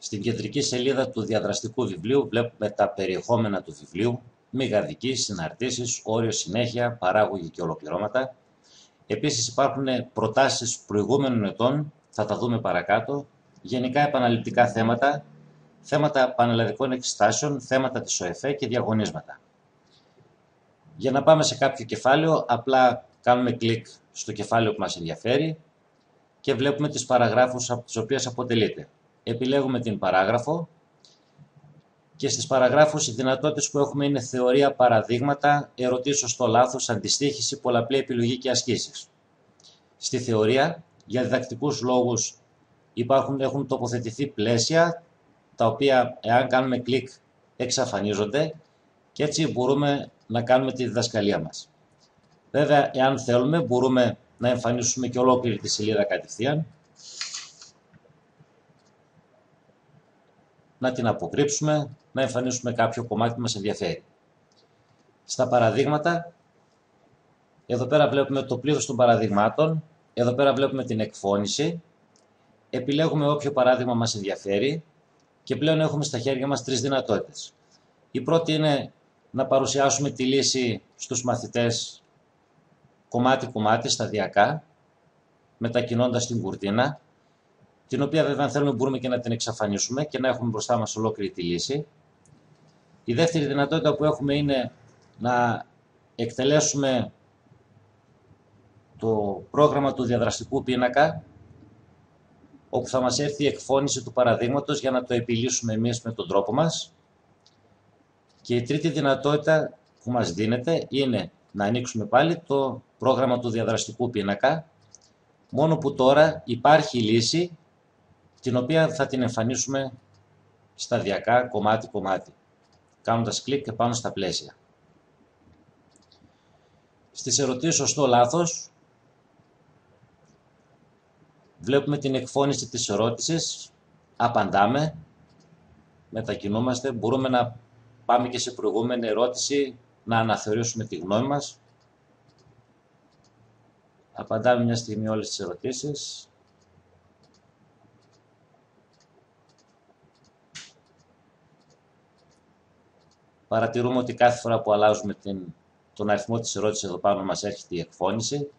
Στην κεντρική σελίδα του διαδραστικού βιβλίου βλέπουμε τα περιεχόμενα του βιβλίου, μηγαδική, συναρτήσεις, όριο, συνέχεια, παράγωγοι και ολοκληρώματα. Επίσης υπάρχουν προτάσεις προηγούμενων ετών, θα τα δούμε παρακάτω, γενικά επαναληπτικά θέματα, θέματα πανελλαδικών εξετάσεων, θέματα της ΟΕΦΕ και διαγωνίσματα. Για να πάμε σε κάποιο κεφάλαιο, απλά κάνουμε κλικ στο κεφάλαιο που μας ενδιαφέρει και βλέπουμε τις παραγράφους από τις οποίες αποτελείται. Επιλέγουμε την παράγραφο και στις παραγράφους οι δυνατότητες που έχουμε είναι θεωρία, παραδείγματα, ερωτήσεις σωστό λάθος, αντιστοίχηση, πολλαπλή επιλογή και ασκήσεις. Στη θεωρία, για διδακτικούς λόγους έχουν τοποθετηθεί πλαίσια, τα οποία εάν κάνουμε κλικ εξαφανίζονται και έτσι μπορούμε να κάνουμε τη διδασκαλία μας. Βέβαια, εάν θέλουμε, μπορούμε να εμφανίσουμε και ολόκληρη τη σελίδα κατευθείαν, να την αποκρύψουμε, να εμφανίσουμε κάποιο κομμάτι που μας ενδιαφέρει. Στα παραδείγματα, εδώ πέρα βλέπουμε το πλήθος των παραδειγμάτων, εδώ πέρα βλέπουμε την εκφώνηση, επιλέγουμε όποιο παράδειγμα μας ενδιαφέρει και πλέον έχουμε στα χέρια μας τρεις δυνατότητες. Η πρώτη είναι να παρουσιάσουμε τη λύση στους μαθητές κομμάτι-κομμάτι, σταδιακά, μετακινώντας την κουρτίνα, την οποία βέβαια αν θέλουμε μπορούμε και να την εξαφανίσουμε και να έχουμε μπροστά μας ολόκληρη τη λύση. Η δεύτερη δυνατότητα που έχουμε είναι να εκτελέσουμε το πρόγραμμα του διαδραστικού πίνακα, όπου θα μας έρθει η εκφώνηση του παραδείγματος για να το επιλύσουμε εμείς με τον τρόπο μας. Και η τρίτη δυνατότητα που μας δίνεται είναι να ανοίξουμε πάλι το πρόγραμμα του διαδραστικού πίνακα, μόνο που τώρα υπάρχει η λύση, την οποία θα την εμφανίσουμε σταδιακά, κομμάτι-κομμάτι, κάνοντας κλικ επάνω στα πλαίσια. Στις ερωτήσεις σωστό-λάθος, βλέπουμε την εκφώνηση της ερώτησης, απαντάμε, μετακινούμαστε, μπορούμε να πάμε και σε προηγούμενη ερώτηση, να αναθεωρήσουμε τη γνώμη μας. Απαντάμε μια στιγμή όλες τις ερωτήσεις. Παρατηρούμε ότι κάθε φορά που αλλάζουμε τον αριθμό της ερώτησης εδώ πάνω μας έρχεται η εκφώνηση.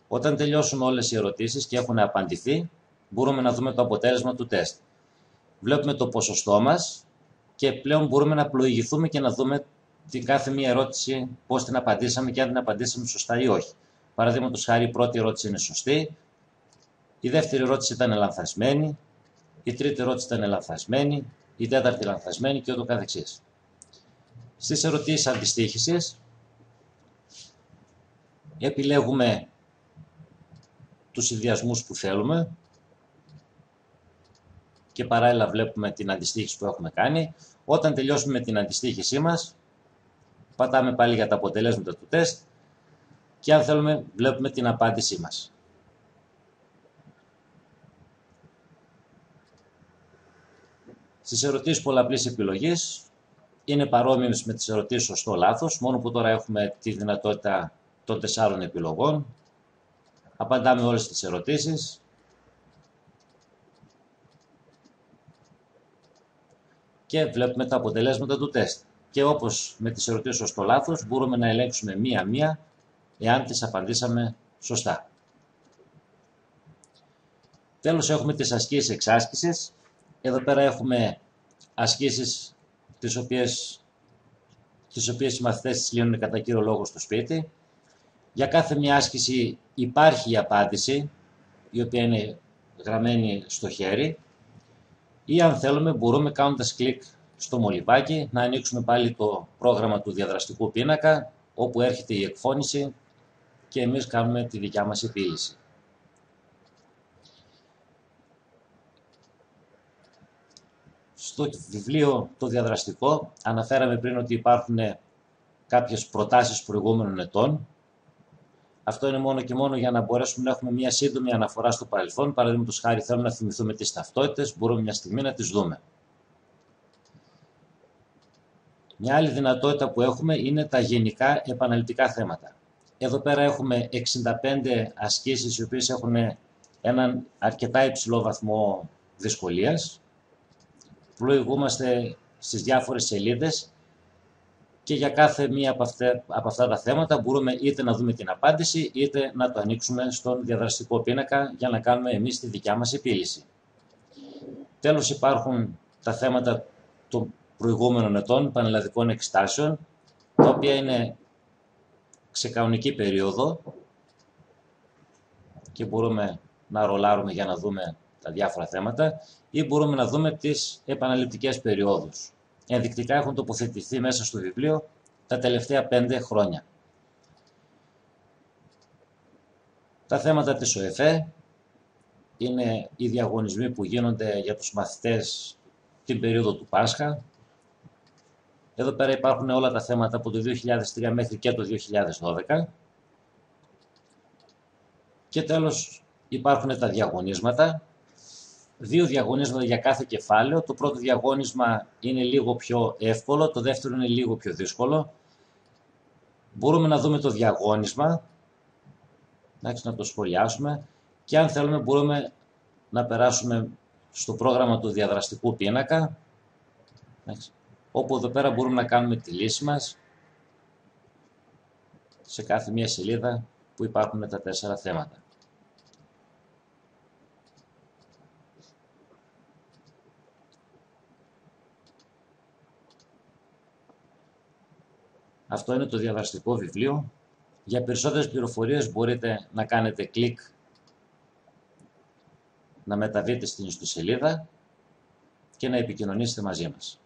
Όταν τελειώσουν όλες οι ερωτήσεις και έχουν απαντηθεί, μπορούμε να δούμε το αποτέλεσμα του τεστ. Βλέπουμε το ποσοστό μας και πλέον μπορούμε να πλοηγηθούμε και να δούμε την κάθε μία ερώτηση, πώς την απαντήσαμε και αν την απαντήσαμε σωστά ή όχι. Παραδείγματος χάρη, η πρώτη ερώτηση είναι σωστή, η δεύτερη ερώτηση ήταν λανθασμένη, η τρίτη ερώτηση ήταν λανθασμένη, η τέταρτη λανθασμένη και ούτω καθεξής. Στις ερωτήσεις αντιστοίχησης, επιλέγουμε τους συνδυασμούς που θέλουμε και παράλληλα βλέπουμε την αντιστοίχηση που έχουμε κάνει. Όταν τελειώσουμε με την αντιστοίχησή μας, πατάμε πάλι για τα αποτελέσματα του τεστ και αν θέλουμε βλέπουμε την απάντησή μας. Στις ερωτήσεις πολλαπλής επιλογής είναι παρόμοιες με τις ερωτήσεις σωστό-λάθος, μόνο που τώρα έχουμε τη δυνατότητα των 4 επιλογών. Απαντάμε όλες τις ερωτήσεις. Και βλέπουμε τα αποτελέσματα του τεστ. Και όπως με τις ερωτήσεις σωστό-λάθος, μπορούμε να ελέγξουμε μία-μία εάν τις απαντήσαμε σωστά. Τέλος έχουμε τις ασκήσεις εξάσκησης. Εδώ πέρα έχουμε ασκήσεις τις οποίες οι μαθητές τις λύνουν κατά κύριο λόγο στο σπίτι. Για κάθε μια άσκηση υπάρχει η απάντηση, η οποία είναι γραμμένη στο χέρι. Ή αν θέλουμε μπορούμε κάνοντας κλικ στο μολυβάκι να ανοίξουμε πάλι το πρόγραμμα του διαδραστικού πίνακα, όπου έρχεται η εκφώνηση και εμείς κάνουμε τη δικιά μας επίλυση. Στο βιβλίο το διαδραστικό αναφέραμε πριν ότι υπάρχουν κάποιες προτάσεις προηγούμενων ετών. Αυτό είναι μόνο και μόνο για να μπορέσουμε να έχουμε μια σύντομη αναφορά στο παρελθόν. Παραδείγματος χάρη, θέλουμε να θυμηθούμε τις ταυτότητες, μπορούμε μια στιγμή να τις δούμε. Μια άλλη δυνατότητα που έχουμε είναι τα γενικά επαναληπτικά θέματα. Εδώ πέρα έχουμε 65 ασκήσεις οι οποίες έχουν έναν αρκετά υψηλό βαθμό δυσκολίας. Πλοηγούμαστε στις διάφορες σελίδες και για κάθε μία από αυτά τα θέματα μπορούμε είτε να δούμε την απάντηση είτε να το ανοίξουμε στον διαδραστικό πίνακα για να κάνουμε εμείς τη δικιά μας επίλυση. Τέλος, υπάρχουν τα θέματα των προηγούμενων ετών πανελλαδικών εξετάσεων, τα οποία είναι σε κανονική περίοδο και μπορούμε να ρολάρουμε για να δούμε τα διάφορα θέματα ή μπορούμε να δούμε τις επαναληπτικές περιόδους. Ενδεικτικά έχουν τοποθετηθεί μέσα στο βιβλίο τα τελευταία 5 χρόνια. Τα θέματα της ΟΕΦΕ είναι οι διαγωνισμοί που γίνονται για τους μαθητές την περίοδο του Πάσχα. Εδώ πέρα υπάρχουν όλα τα θέματα από το 2003 μέχρι και το 2012. Και τέλος υπάρχουν τα διαγωνίσματα. 2 διαγωνίσματα για κάθε κεφάλαιο. Το πρώτο διαγώνισμα είναι λίγο πιο εύκολο, το δεύτερο είναι λίγο πιο δύσκολο. Μπορούμε να δούμε το διαγώνισμα, να το σχολιάσουμε και αν θέλουμε μπορούμε να περάσουμε στο πρόγραμμα του διαδραστικού πίνακα, όπου εδώ πέρα μπορούμε να κάνουμε τη λύση μας σε κάθε μία σελίδα που υπάρχουν τα 4 θέματα. Αυτό είναι το διαδραστικό βιβλίο. Για περισσότερες πληροφορίες μπορείτε να κάνετε κλικ να μεταβείτε στην ιστοσελίδα και να επικοινωνήσετε μαζί μας.